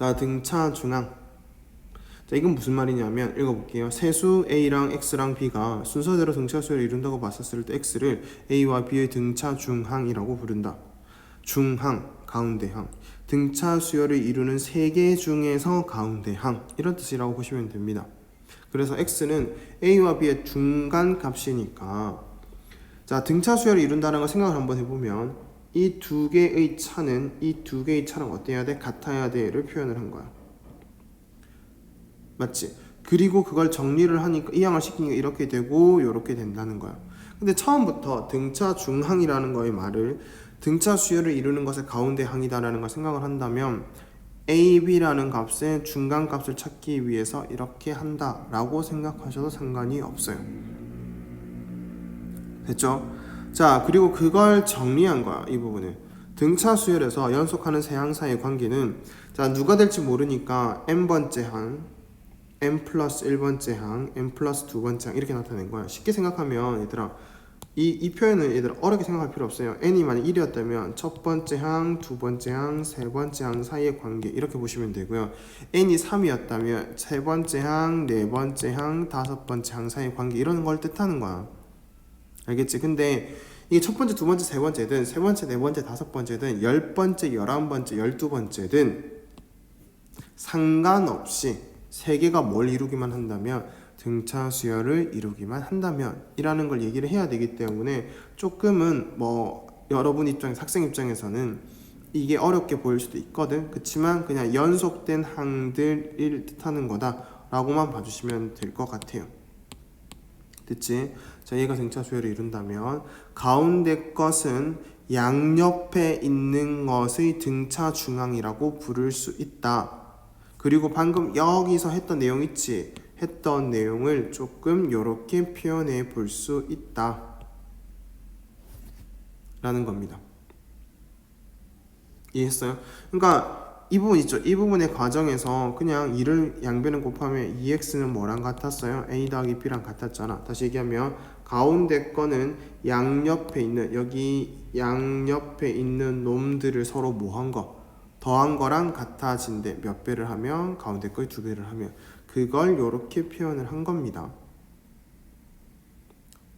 자, 등차 중항. 자, 이건 무슨 말이냐면 읽어볼게요. 세수 A랑 X랑 B가 순서대로 등차 수열을 이룬다고 봤었을 때 X를 A와 B의 등차 중항이라고 부른다. 중항, 가운데항. 등차 수열을 이루는 세 개 중에서 가운데항, 이런 뜻이라고 보시면 됩니다. 그래서 X는 A와 B의 중간 값이니까, 자, 등차 수열을 이룬다는 걸 생각을 한번 해보면 이 두 개의 차는 어때야 돼? 같아야 돼를 표현을 한 거야. 맞지? 그리고 그걸 정리를 하니까 이항을 시키니까 이렇게 되고 이렇게 된다는 거야. 근데 처음부터 등차 중항이라는 거의 말을 등차 수열을 이루는 것의 가운데 항이다라는 걸 생각을 한다면 A, B라는 값의 중간 값을 찾기 위해서 이렇게 한다라고 생각하셔도 상관이 없어요. 됐죠? 자, 그리고 그걸 정리한 거야, 이 부분을. 등차 수열에서 연속하는 세 항 사이의 관계는, 자, 누가 될지 모르니까 n번째 항, n 플러스 1번째 항, n 플러스 2번째 항, 이렇게 나타낸 거야. 쉽게 생각하면 얘들아, 이 표현은 얘들아 어렵게 생각할 필요 없어요. n이 만약 1이었다면 첫 번째 항, 두 번째 항, 세 번째 항 사이의 관계, 이렇게 보시면 되고요. n이 3이었다면 세 번째 항, 네 번째 항, 다섯 번째 항 사이의 관계, 이런 걸 뜻하는 거야. 알겠지? 근데 이게 첫 번째, 두 번째, 세 번째든 세 번째, 네 번째, 다섯 번째든 10번째, 11번째, 12번째든 상관없이 세 개가 뭘 이루기만 한다면, 등차 수열을 이루기만 한다면 이라는 걸 얘기를 해야 되기 때문에 조금은 뭐 여러분 입장에서, 학생 입장에서는 이게 어렵게 보일 수도 있거든. 그렇지만 그냥 연속된 항들을 뜻하는 거다 라고만 봐주시면 될 것 같아요. 됐지? 자, 얘가 등차 수열을 이룬다면 가운데 것은 양옆에 있는 것의 등차 중항이라고 부를 수 있다. 그리고 방금 여기서 했던 내용 있지? 했던 내용을 조금 이렇게 표현해 볼 수 있다 라는 겁니다. 이해했어요? 그러니까 이 부분 있죠? 이 부분의 과정에서 그냥 2를 양변을 곱하면 2x는 뭐랑 같았어요? a 더하기 b랑 같았잖아. 다시 얘기하면 가운데 거는 양옆에 있는, 여기 양옆에 있는 놈들을 서로 뭐 한 거? 더한 거랑 같아진대. 몇 배를 하면? 가운데 거의 2배를 하면. 그걸 이렇게 표현을 한 겁니다.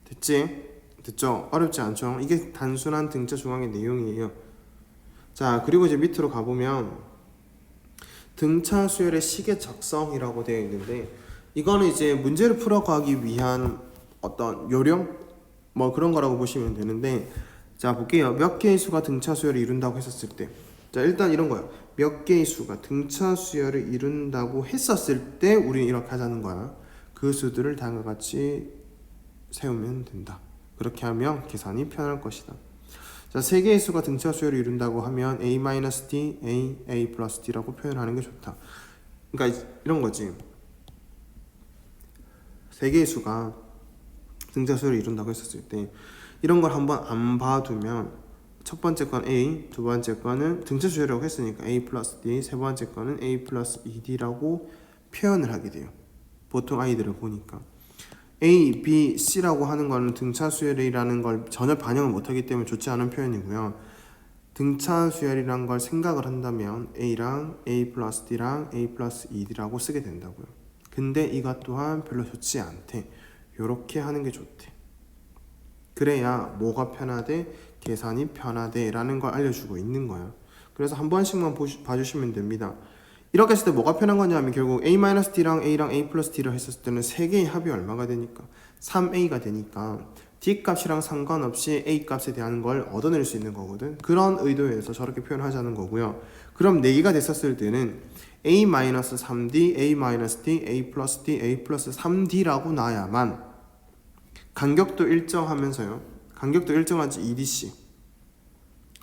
됐지? 됐죠? 어렵지 않죠? 이게 단순한 등차 중항의 내용이에요. 자, 그리고 이제 밑으로 가보면 등차 수열의 시계적성이라고 되어 있는데, 이거는 이제 문제를 풀어가기 위한 어떤 요령? 뭐 그런 거라고 보시면 되는데, 자, 볼게요. 몇 개의 수가 등차 수열을 이룬다고 했었을 때, 자, 일단 이런 거야. 몇 개의 수가 등차 수열을 이룬다고 했었을 때 우리는 이렇게 하자는 거야. 그 수들을 다음과 같이 세우면 된다. 그렇게 하면 계산이 편할 것이다. 자, 세 개의 수가 등차 수열을 이룬다고 하면 a-d, a 플러스 d라고 표현하는 게 좋다. 그러니까 이런 거지. 세 개의 수가 등차 수열을 이룬다고 했었을 때 이런 걸 한번 안 봐두면, 첫 번째 건 a, 두 번째 거는 등차 수열이라고 했으니까 a 플러스 d, 세 번째 거는 a 플러스 2d라고 표현을 하게 돼요. 보통 아이들을 보니까 A, B, C라고 하는 거는 등차 수열이라는 걸 전혀 반영을 못하기 때문에 좋지 않은 표현이고요. 등차 수열이라는 걸 생각을 한다면 A랑 A 플러스 D랑 A 플러스 2D라고 쓰게 된다고요. 근데 이것 또한 별로 좋지 않대. 요렇게 하는 게 좋대. 그래야 뭐가 편하대? 계산이 편하대 라는 걸 알려주고 있는 거야. 그래서 한 번씩만 봐주시면 됩니다. 이렇게 했을 때 뭐가 편한 거냐면 결국 a-d랑 a랑 a 플러스 d를 했을 때는 세 개의 합이 얼마가 되니까 3a가 되니까 d 값이랑 상관없이 a 값에 대한 걸 얻어낼 수 있는 거거든. 그런 의도에서 저렇게 표현하자는 거고요. 그럼 4개가 됐었을 때는 a-3d, a-d, a 플러스 d, a 플러스 3d라고 나야만 간격도 일정하면서요. 간격도 일정하지 2dc.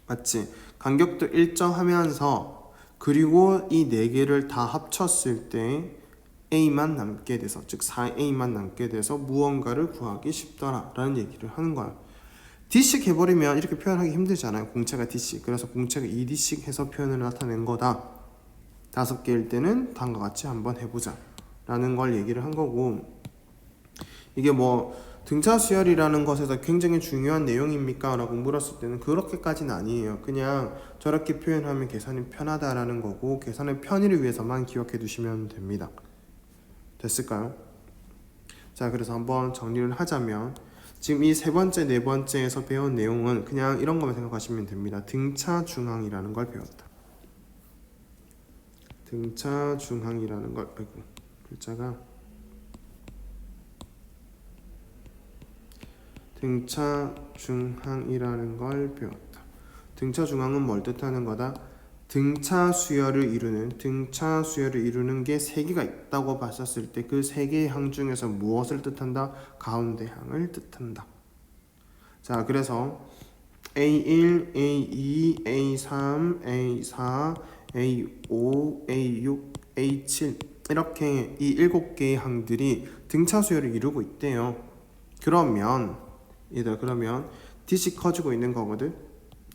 맞지? 간격도 일정하면서 그리고 이 4개를 다 합쳤을 때 A만 남게 돼서, 즉 4A만 남게 돼서 무언가를 구하기 쉽더라 라는 얘기를 하는 거야. D씩 해버리면 이렇게 표현하기 힘들잖아요. 공체가 D씩. 그래서 공체가 2D씩 해서 표현을 나타낸 거다. 5개일 때는 다음과 같이 한번 해보자 라는 걸 얘기를 한 거고, 이게 뭐 등차 수열이라는 것에서 굉장히 중요한 내용입니까? 라고 물었을 때는 그렇게까지는 아니에요. 그냥 저렇게 표현하면 계산이 편하다라는 거고 계산의 편의를 위해서만 기억해 두시면 됩니다. 됐을까요? 자, 그래서 한번 정리를 하자면 지금 이 세 번째, 네 번째에서 배운 내용은 그냥 이런 것만 생각하시면 됩니다. 등차 중항이라는 걸 배웠다. 등차 중항이라는 걸, 아이고, 글자가 등차 중항이라는 걸 배웠다. 등차 중항은 뭘 뜻하는 거다? 등차 수열을 이루는 게 세 개가 있다고 봤었을 때 그 세 개의 항 중에서 무엇을 뜻한다? 가운데 항을 뜻한다. 자, 그래서 A1, A2, A3, A4, A5, A6, A7 이렇게 이 7개의 항들이 등차 수열을 이루고 있대요. 그러면 얘들아, 그러면 DC 커지고 있는 거거든.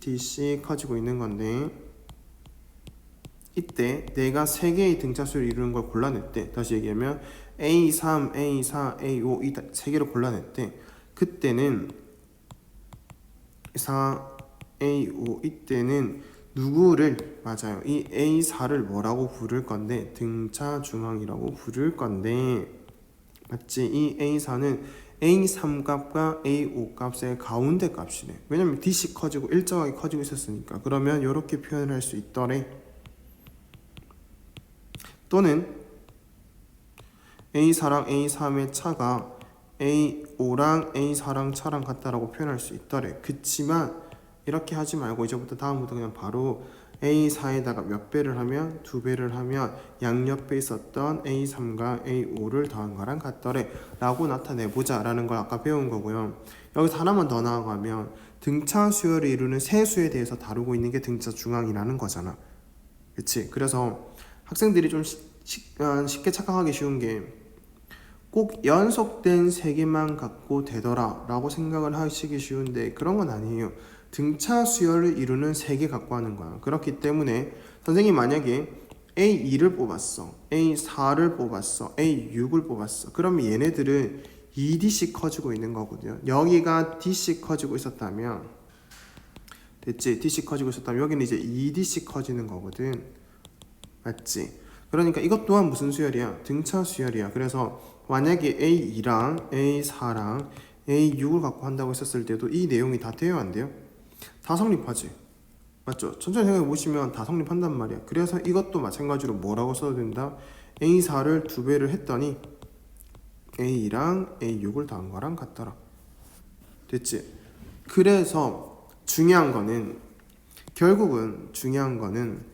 DC 커지고 있는 건데 이때 내가 3개의 등차 수열을 이루는 걸 골라냈대. 다시 얘기하면 A3, A4, A5 이 3개를 골라냈대. 그때는 4, A5 이때는 누구를, 맞아요, 이 A4를 뭐라고 부를 건데 등차 중항이라고 부를 건데, 맞지? 이 A4는 A3 값과 A5 값의 가운데 값이래. 왜냐면 DC 커지고 일정하게 커지고 있었으니까. 그러면 이렇게 표현을 할 수 있더래. 또는 A4랑 A3의 차가 A5랑 A4랑 차랑 같다라고 표현할 수 있더래. 그치만 이렇게 하지 말고 이제부터 다음부터 그냥 바로 A4에다가 몇 배를 하면 2배를 하면 양옆에 있었던 A3과 A5를 더한 거랑 같더래 라고 나타내보자 라는 걸 아까 배운 거고요. 여기서 하나만 더 나아가면 등차 수열을 이루는 세 수에 대해서 다루고 있는 게 등차 중항이라는 거잖아. 그치? 그래서 학생들이 좀 쉽게 착각하기 쉬운 게 꼭 연속된 세 개만 갖고 되더라 라고 생각을 하시기 쉬운데 그런 건 아니에요. 등차 수열을 이루는 세 개 갖고 하는 거야. 그렇기 때문에 선생님 만약에 A2를 뽑았어, A4를 뽑았어, A6을 뽑았어. 그러면 얘네들은 2D씩 커지고 있는 거거든요. 여기가 D씩 커지고 있었다면, 됐지? D씩 커지고 있었다면 여기는 이제 2D씩 커지는 거거든. 맞지? 그러니까 이것 또한 무슨 수열이야? 등차 수열이야. 그래서 만약에 A2랑 A4랑 A6을 갖고 한다고 했었을 때도 이 내용이 다 돼요, 안 돼요? 다 성립하지. 맞죠? 천천히 생각해 보시면 다 성립한단 말이야. 그래서 이것도 마찬가지로 뭐라고 써도 된다? A4를 2배를 했더니 A2랑 A6을 더한 거랑 같더라. 됐지? 그래서 결국은 중요한 거는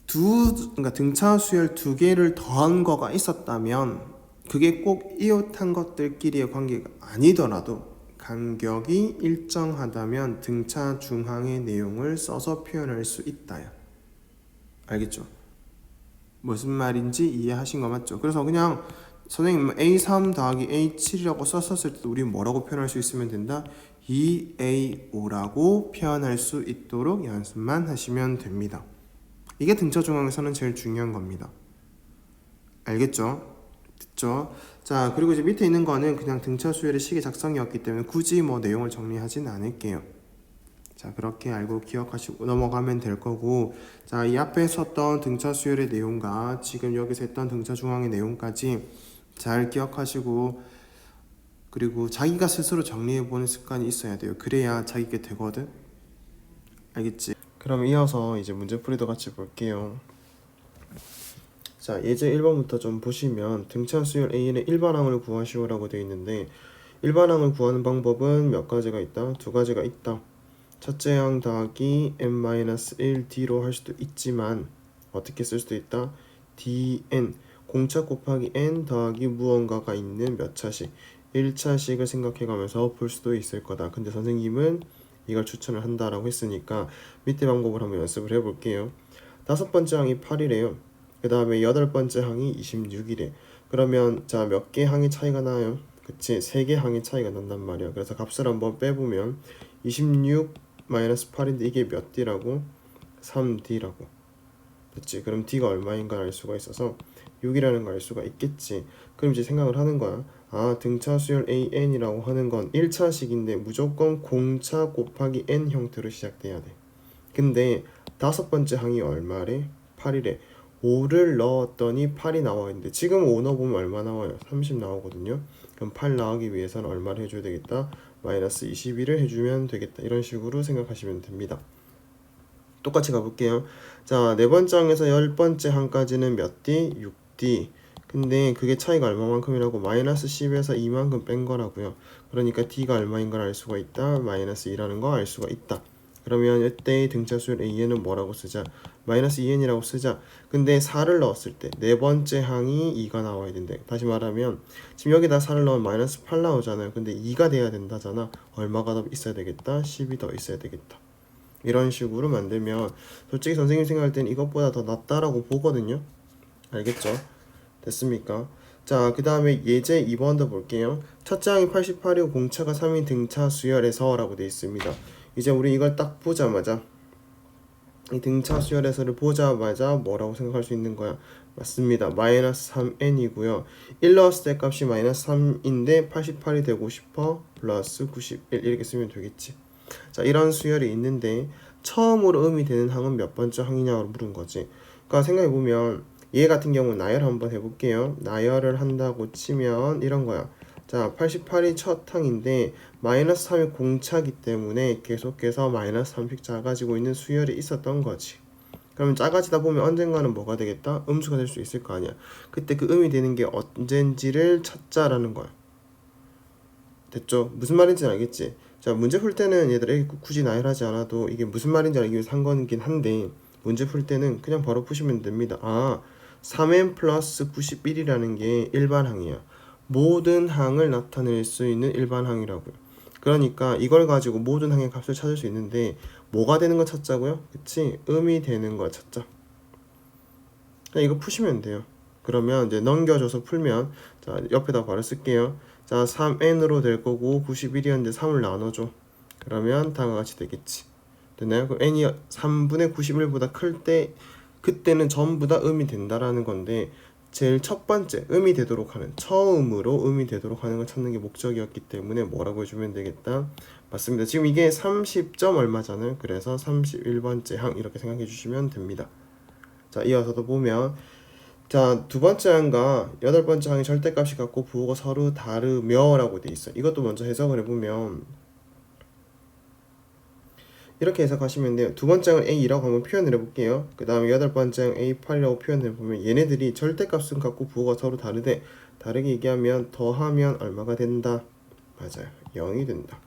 그러니까 등차 수열 2개를 더한 거가 있었다면 그게 꼭 이웃한 것들끼리의 관계가 아니더라도 간격이 일정하다면 등차 중항의 내용을 써서 표현할 수 있다야. 알겠죠? 무슨 말인지 이해하신 거 맞죠? 그래서 그냥 선생님 A3 더하기 A7이라고 썼었을 때 우리 뭐라고 표현할 수 있으면 된다? 2A5라고 표현할 수 있도록 연습만 하시면 됩니다. 이게 등차 중항에서는 제일 중요한 겁니다. 알겠죠? 됐죠? 자, 그리고 이제 밑에 있는 거는 그냥 등차 수열의 시계 작성이었기 때문에 굳이 뭐 내용을 정리하진 않을게요. 자, 그렇게 알고 기억하시고 넘어가면 될 거고, 자, 이 앞에 썼던 등차 수열의 내용과 지금 여기서 했던 등차 중항의 내용까지 잘 기억하시고, 그리고 자기가 스스로 정리해보는 습관이 있어야 돼요. 그래야 자기게 되거든. 알겠지? 그럼 이어서 이제 문제풀이도 같이 볼게요. 자, 예제 1번부터 좀 보시면 등차 수열 A의 일반항을 구하시오라고 되어 있는데 일반항을 구하는 방법은 몇 가지가 있다? 두 가지가 있다. 첫째 항 더하기 n-1d로 할 수도 있지만 어떻게 쓸 수도 있다? dn 공차 곱하기 n 더하기 무언가가 있는 몇 차식 1차식을 생각해가면서 볼 수도 있을 거다. 근데 선생님은 이걸 추천을 한다라고 했으니까 밑에 방법을 한번 연습을 해볼게요. 다섯 번째 항이 8이래요. 그 다음에 여덟 번째 항이 26이래. 그러면 자, 몇 개 항의 차이가 나요? 그치? 3개 항의 차이가 난단 말이야. 그래서 값을 한번 빼보면 26-8인데 이게 몇 D라고? 3D라고. 그치? 그럼 D가 얼마인가 알 수가 있어서 6이라는 걸 알 수가 있겠지. 그럼 이제 생각을 하는 거야. 등차 수열 AN이라고 하는 건 1차식인데 무조건 공차 곱하기 N 형태로 시작돼야 돼. 근데 다섯 번째 항이 얼마래? 8이래. 5를 넣었더니 8이 나와 있는데 지금 5 넣어보면 얼마 나와요? 30 나오거든요. 그럼 8 나오기 위해서는 얼마를 해줘야 되겠다? 마이너스 21을 해주면 되겠다. 이런 식으로 생각하시면 됩니다. 똑같이 가볼게요. 자, 네 번째 항에서 10번째 항까지는 몇 D? 6D. 근데 그게 차이가 얼마만큼이라고? 마이너스 10에서 2만큼 뺀 거라고요. 그러니까 D가 얼마인 걸 알 수가 있다. 마이너스 2라는 거 알 수가 있다. 그러면 이때의 등차수열 AN은 뭐라고 쓰자? 마이너스 2N이라고 쓰자. 근데 4를 넣었을 때 네 번째 항이 2가 나와야 된대. 다시 말하면 지금 여기다 4를 넣으면 마이너스 8 나오잖아요. 근데 2가 돼야 된다잖아. 얼마가 더 있어야 되겠다? 10이 더 있어야 되겠다. 이런 식으로 만들면 솔직히 선생님 생각할 땐 이것보다 더 낫다라고 보거든요. 알겠죠? 됐습니까? 자, 그 다음에 예제 2번도 볼게요. 첫째 항이 88이고 공차가 3인 등차 수열에서 라고 되어 있습니다. 이제 우리 이걸 딱 보자마자 이 등차 수열에서를 보자마자 뭐라고 생각할 수 있는 거야? 맞습니다. 마이너스 3n이고요. 1 넣었을 때 값이 마이너스 3인데 88이 되고 싶어 플러스 91 이렇게 쓰면 되겠지. 자, 이런 수열이 있는데 처음으로 음이 되는 항은 몇 번째 항이냐고 물은 거지. 그러니까 생각해보면 얘 같은 경우는 나열 한번 해볼게요. 나열을 한다고 치면 이런 거야. 자, 88이 첫 항인데 마이너스 3이 공차기 때문에 계속해서 마이너스 3씩 작아지고 있는 수열이 있었던 거지. 그러면 작아지다 보면 언젠가는 뭐가 되겠다? 음수가 될 수 있을 거 아니야. 그때 그 음이 되는 게 언젠지를 찾자라는 거야. 됐죠? 무슨 말인지 알겠지? 자, 문제 풀 때는 얘들아 굳이 나열하지 않아도 이게 무슨 말인지 알기 위해서 한 거긴 한데 문제 풀 때는 그냥 바로 푸시면 됩니다. 3n 플러스 91이라는 게 일반항이야. 모든 항을 나타낼 수 있는 일반항이라고요. 그러니까 이걸 가지고 모든 항의 값을 찾을 수 있는데 뭐가 되는 거 찾자고요? 그치? 음이 되는 거 찾자. 그냥 이거 푸시면 돼요. 그러면 이제 넘겨줘서 풀면 자, 옆에다 바로 쓸게요. 자, 3n으로 될 거고 91이었는데 3을 나눠줘. 그러면 다음과 같이 되겠지. 됐나요? 그럼 n이 3분의 91보다 클 때 그때는 전부 다 음이 된다라는 건데 제일 첫 번째 음이 되도록 하는 처음으로 음이 되도록 하는 걸 찾는 게 목적이었기 때문에 뭐라고 해주면 되겠다. 맞습니다. 지금 이게 30점 얼마잖아요. 그래서 31번째 항 이렇게 생각해 주시면 됩니다. 자, 이어서도 보면 자, 두 번째 항과 여덟 번째 항의 절대값이 같고 부호가 서로 다르며 라고 돼 있어. 이것도 먼저 해석을 해보면 이렇게 해석하시면 돼요. 두 번째 항을 A2라고 한번 표현을 해볼게요. 그 다음에 여덟 번째 항 A8이라고 표현을 해보면 얘네들이 절대값은 같고 부호가 서로 다르대. 다르게 얘기하면 더하면 얼마가 된다? 맞아요. 0이 된다.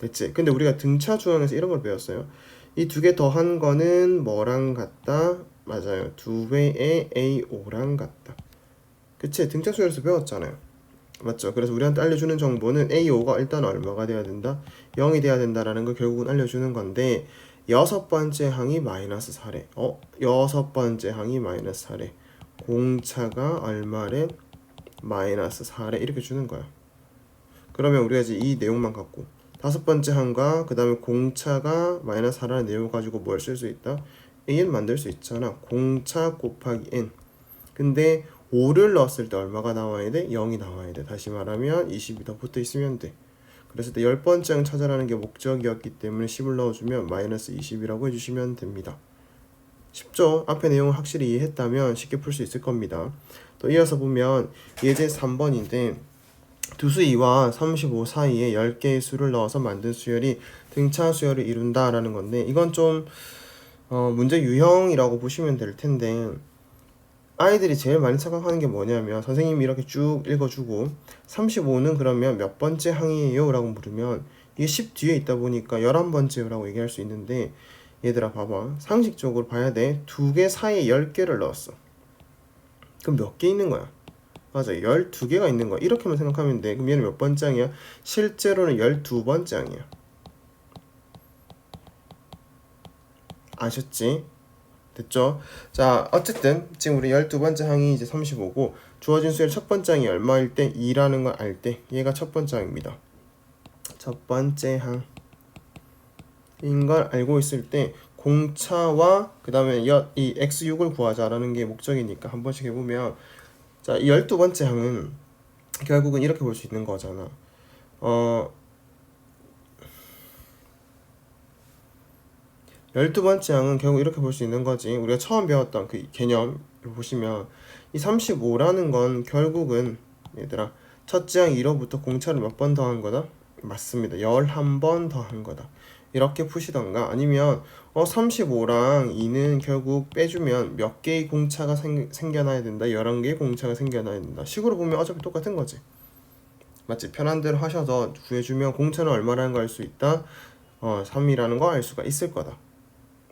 됐지? 근데 우리가 등차 중앙에서 이런 걸 배웠어요. 이 두 개 더한 거는 뭐랑 같다? 맞아요. 2배의 A5랑 같다. 그치? 등차 수열에서 배웠잖아요. 맞죠? 그래서 우리한테 알려주는 정보는 A5가 일단 얼마가 돼야 된다? 0이 돼야 된다라는 걸 결국은 알려주는 건데 여섯 번째 항이 마이너스 4래. 여섯 번째 항이 마이너스 4래. 공차가 얼마래? 마이너스 4래. 이렇게 주는 거야. 그러면 우리가 이제 이 내용만 갖고 다섯 번째 항과 그 다음에 공차가 마이너스 4라는 내용 가지고 뭘 쓸 수 있다? an 만들 수 있잖아. 공차 곱하기 n. 근데 5를 넣었을 때 얼마가 나와야 돼? 0이 나와야 돼. 다시 말하면 20이 더 붙어 있으면 돼. 그래서 때 10번째 항 찾아라는 게 목적이었기 때문에 10을 넣어주면 마이너스 20이라고 해주시면 됩니다. 쉽죠? 앞에 내용을 확실히 이해했다면 쉽게 풀 수 있을 겁니다. 또 이어서 보면 예제 3번인데 두수 2와 35 사이에 10개의 수를 넣어서 만든 수열이 등차 수열을 이룬다라는 건데 이건 좀 문제 유형이라고 보시면 될 텐데 아이들이 제일 많이 착각하는 게 뭐냐면 선생님이 이렇게 쭉 읽어주고 35는 그러면 몇 번째 항이에요? 라고 물으면 이게 10 뒤에 있다 보니까 11번째요 라고 얘기할 수 있는데 얘들아 봐봐. 상식적으로 봐야 돼. 두 개 사이에 10개를 넣었어. 그럼 몇 개 있는 거야? 맞아, 12개가 있는 거야. 이렇게만 생각하면 돼. 그럼 얘는 몇 번째 항이야? 실제로는 12번째 항이야. 아셨지? 됐죠? 자, 어쨌든 지금 우리 12번째 항이 이제 35고 주어진 수의 첫 번째 항이 얼마일 때 2라는 걸 알 때 얘가 첫 번째 항입니다. 첫 번째 항인 걸 알고 있을 때 공차와 그 다음에 이 x6을 구하자라는 게 목적이니까 한 번씩 해보면 자, 이 12번째 항은 결국은 이렇게 볼 수 있는 거잖아. 12번째 항은 결국 이렇게 볼 수 있는 거지. 우리가 처음 배웠던 그 개념을 보시면 이 35라는 건 결국은 얘들아 첫째 항 1호부터 공차를 몇 번 더한 거다? 맞습니다. 11번 더한 거다. 이렇게 푸시던가 아니면 35랑 2는 결국 빼주면 몇 개의 공차가 생겨나야 된다. 11개의 공차가 생겨나야 된다. 식으로 보면 어차피 똑같은 거지. 맞지? 편한 대로 하셔서 구해주면 공차는 얼마라는 걸 알 수 있다. 3이라는 거 알 수가 있을 거다.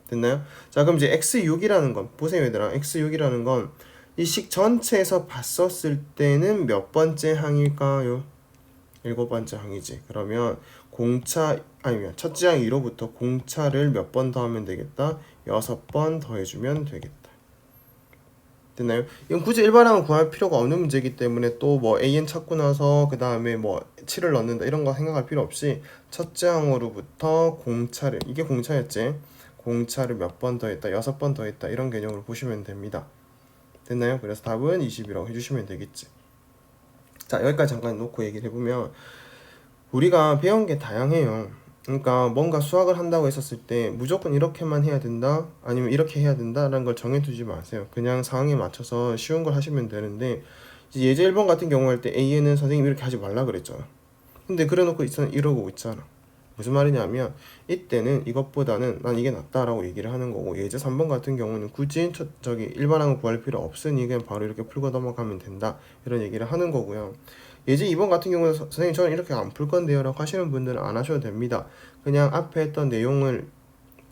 됐나요? 자, 그럼 이제 x6이라는 건 보세요 얘들아. x6이라는 건 이 식 전체에서 봤었을 때는 몇 번째 항일까요? 7번째 항이지. 그러면 공차 아니면 첫째 항 1호부터 공차를 몇 번 더하면 되겠다? 6번 더해주면 되겠다. 됐나요? 이건 굳이 일반항을 구할 필요가 없는 문제이기 때문에 또 뭐 an 찾고 나서 그 다음에 뭐 7을 넣는다 이런 거 생각할 필요 없이 첫째 항으로부터 공차를 이게 공차였지? 공차를 몇 번 더했다? 6번 더했다 이런 개념으로 보시면 됩니다. 됐나요? 그래서 답은 20이라고 해주시면 되겠지. 자, 여기까지 잠깐 놓고 얘기를 해보면 우리가 배운 게 다양해요. 그러니까 뭔가 수학을 한다고 했었을 때 무조건 이렇게만 해야 된다 아니면 이렇게 해야 된다라는 걸 정해두지 마세요. 그냥 상황에 맞춰서 쉬운 걸 하시면 되는데 예제 1번 같은 경우 할 때 A에는 선생님이 이렇게 하지 말라 그랬잖아. 근데 그래놓고 이러고 있잖아. 무슨 말이냐면 이때는 이것보다는 난 이게 낫다라고 얘기를 하는 거고 예제 3번 같은 경우는 굳이 저기 일반항을 구할 필요 없으니 그냥 바로 이렇게 풀고 넘어가면 된다 이런 얘기를 하는 거고요. 예제 2번 같은 경우는 선생님 저는 이렇게 안 풀 건데요 라고 하시는 분들은 안 하셔도 됩니다. 그냥 앞에 했던 내용을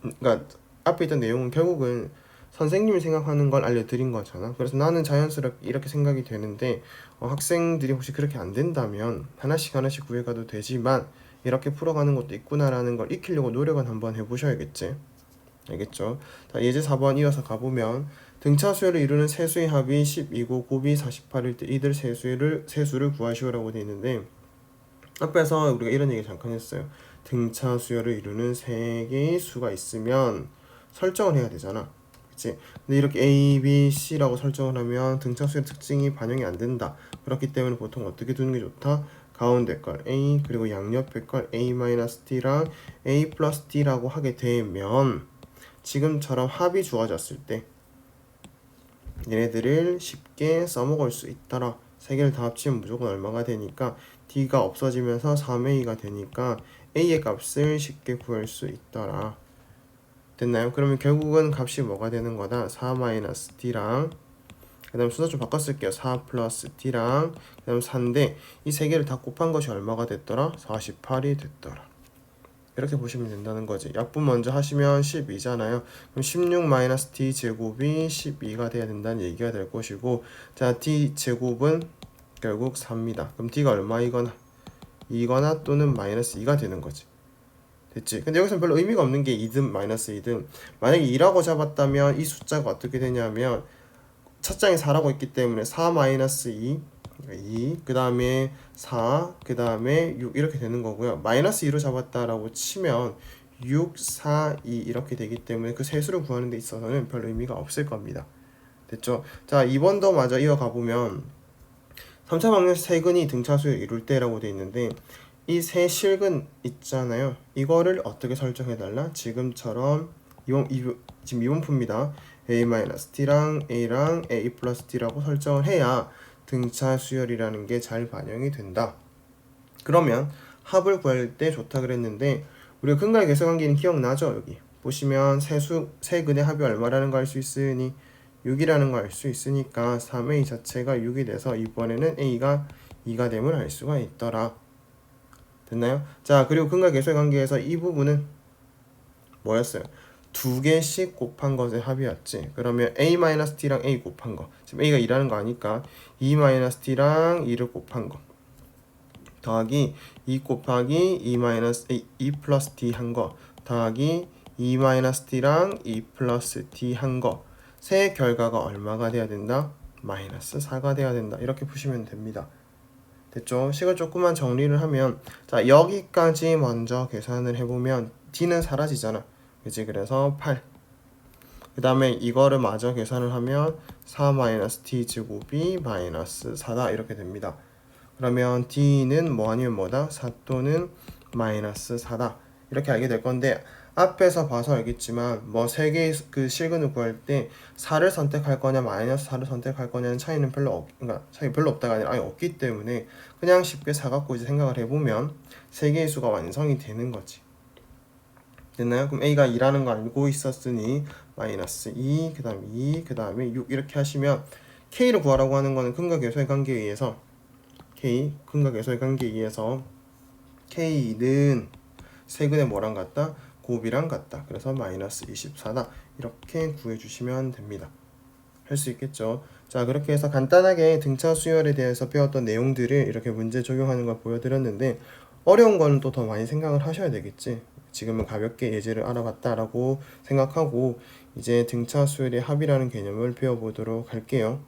그러니까 앞에 있던 내용은 결국은 선생님이 생각하는 걸 알려드린 거잖아. 그래서 나는 자연스럽게 이렇게 생각이 되는데 학생들이 혹시 그렇게 안 된다면 하나씩 하나씩 구해가도 되지만 이렇게 풀어가는 것도 있구나라는 걸 익히려고 노력은 한번 해보셔야겠지. 알겠죠? 자, 예제 4번 이어서 가보면 등차 수열을 이루는 세수의 합이 12고 곱이 48일 때 이들 세수를 구하시오라고 되어 있는데 앞에서 우리가 이런 얘기 잠깐 했어요. 등차 수열을 이루는 세 개의 수가 있으면 설정을 해야 되잖아. 그치? 근데 이렇게 A, B, C라고 설정을 하면 등차 수열 특징이 반영이 안 된다. 그렇기 때문에 보통 어떻게 두는 게 좋다? 가운데 걸 A 그리고 양옆에 걸 A-D랑 A 플러스 D라고 하게 되면 지금처럼 합이 주어졌을 때 얘네들을 쉽게 써먹을 수 있더라. 세 개를 다 합치면 무조건 얼마가 되니까 D가 없어지면서 3A가 되니까 A의 값을 쉽게 구할 수 있더라. 됐나요? 그러면 결국은 값이 뭐가 되는 거다? 4-D랑 그 다음 순서 좀 바꿨을게요. 4 플러스 D랑 그 다음 4인데 이 세 개를 다 곱한 것이 얼마가 됐더라? 48이 됐더라. 이렇게 보시면 된다는 거지. 약분 먼저 하시면 12잖아요. 그럼 16 마이너스 D 제곱이 12가 돼야 된다는 얘기가 될 것이고 자 D 제곱은 결국 4입니다. 그럼 D가 얼마이거나 2거나 또는 마이너스 2가 되는 거지. 됐지? 근데 여기서는 별로 의미가 없는 게 2든 마이너스 2든 만약에 2라고 잡았다면 이 숫자가 어떻게 되냐면 첫 장에 4라고 있기 때문에 4 마이너스 2 그 다음에 4, 그 다음에 6 이렇게 되는 거고요. 마이너스 2로 잡았다라고 치면 6, 4, 2 이렇게 되기 때문에 그 세수를 구하는 데 있어서는 별 의미가 없을 겁니다. 됐죠? 자, 2번도 마저 이어가 보면 3차 방정식 세근이 등차수를 이룰 때라고 돼 있는데 이 세 실근 있잖아요. 이거를 어떻게 설정해 달라? 지금 이분표입니다. A-D랑 A랑 A 플러스 D라고 설정을 해야 등차 수열이라는 게 잘 반영이 된다. 그러면 합을 구할 때 좋다 그랬는데 우리가 근간의 계수관계는 기억나죠? 여기 보시면 세근의 합이 얼마라는 거 알 수 있으니 6이라는 거 알 수 있으니까 3A 자체가 6이 돼서 이번에는 A가 2가 됨을 알 수가 있더라. 됐나요? 자, 그리고 근간의 계수의 관계에서 이 부분은 뭐였어요? 두 개씩 곱한 것의 합이었지. 그러면 A-D랑 A 곱한 거. 지금 A가 2라는 거 아니까 2-D랑 2를 곱한 거. 더하기 2 곱하기 2 플러스 D 한 거. 더하기 2-D랑 2 플러스 D 한 거. 세 결과가 얼마가 돼야 된다? 마이너스 4가 돼야 된다. 이렇게 푸시면 됩니다. 됐죠? 식을 조금만 정리를 하면 자 여기까지 먼저 계산을 해보면 D는 사라지잖아. 그치? 그래서 8. 그 다음에 이거를 마저 계산을 하면 4 마이너스 D 제곱이 마이너스 4다 이렇게 됩니다. 그러면 D는 뭐 아니면 뭐다? 4 또는 마이너스 4다. 이렇게 알게 될 건데 앞에서 봐서 알겠지만 뭐 세 개의 그 실근을 구할 때 4를 선택할 거냐 마이너스 4를 선택할 거냐는 차이는 그러니까 차이 별로 없다가 아니라 아예 없기 때문에 그냥 쉽게 4 갖고 이제 생각을 해보면 세 개의 수가 완성이 되는 거지. 됐나요? 그럼 A가 2라는 거 알고 있었으니 마이너스 2, 그 다음에 2, 그 다음에 6 이렇게 하시면 K를 구하라고 하는 거는 근과 계수의 관계에 의해서 근과 계수의 관계에 의해서 K는 세근의 뭐랑 같다? 곱이랑 같다. 그래서 마이너스 24다. 이렇게 구해주시면 됩니다. 할 수 있겠죠. 자, 그렇게 해서 간단하게 등차 수열에 대해서 배웠던 내용들을 이렇게 문제 적용하는 걸 보여드렸는데 어려운 거는 또 더 많이 생각을 하셔야 되겠지. 지금은 가볍게 예제를 알아봤다라고 생각하고 이제 등차 수열의 합이라는 개념을 배워보도록 할게요.